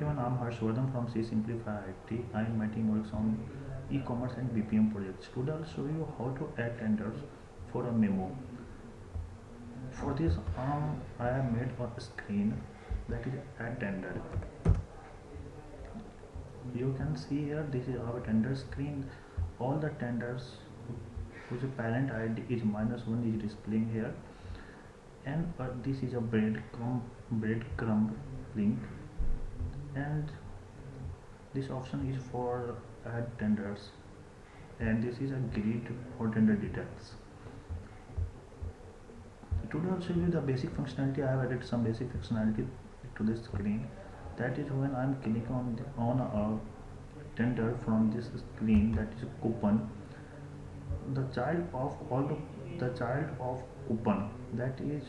everyone, I'm Harshvardhan from C Simplify IT. I and my team works on e-commerce and BPM projects. Today I'll show you how to add tenders for a memo. For this, I have made a screen that is add tender. You can see here, this is our tender screen. All the tenders whose parent ID is -1 is displaying here, and this is a breadcrumb link, and this option is for add tenders, and this is a grid for tender details. Today I'll show you the basic functionality. I have added some basic functionality to this screen. That is when I'm clicking on a tender from this screen, that is a coupon. The child of coupon, that is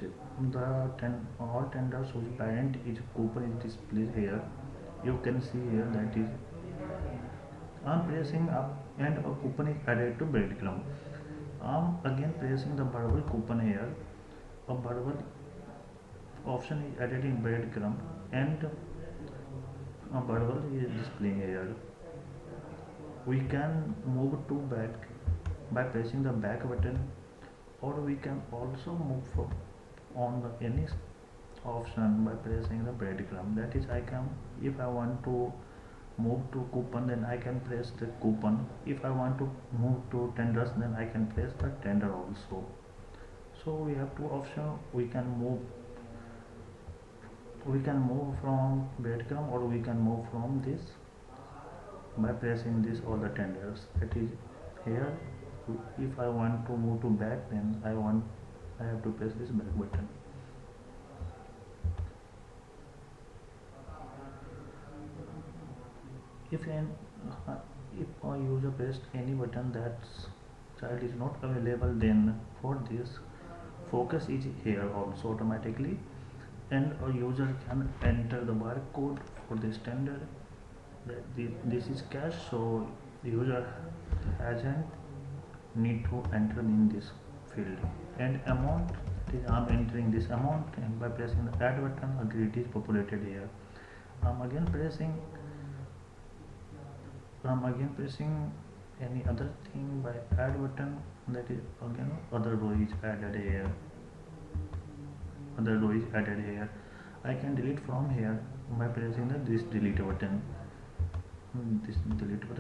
all tenders whose parent is coupon is displayed here. You can see here that is I'm pressing up and a coupon is added to breadcrumb. I'm again pressing the verbal coupon here. A verbal option is added in breadcrumb and a verbal is displaying here. We can move to back by pressing the back button, or we can also move on any option by pressing the breadcrumb. That is, if I want to move to coupon, then I can press the coupon. If I want to move to tenders, then I can press the tender also. So we have two options. We can move from breadcrumb, or we can move from this by pressing this all the tenders. That is here. If I want to move to back, then I have to press this back button. If a user pressed any button that child is not available, then for this focus is here also automatically, and a user can enter the barcode for this tender. This is cash, so the user hasn't need to enter in this field. And amount, I'm entering this amount, and by pressing the add button, a grid is populated here. I'm again pressing any other thing by add button, that is again other row is added here. I can delete from here by pressing this delete button.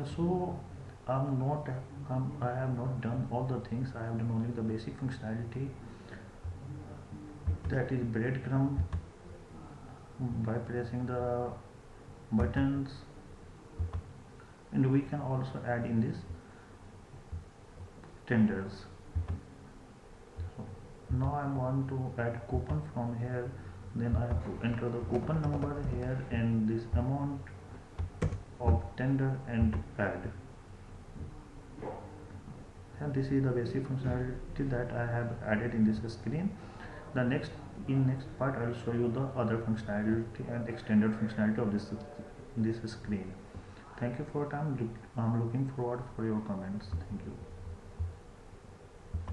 So I have not done all the things. I have done only the basic functionality, that is breadcrumb by pressing the buttons, and we can also add in this tenders. So now I want to add coupon from here, then I have to enter the coupon number here and this amount of tender and add. And this is the basic functionality that I have added in this screen. In next part I will show you the other functionality and extended functionality of this screen. Thank you for your time. I'm looking forward for your comments. Thank you.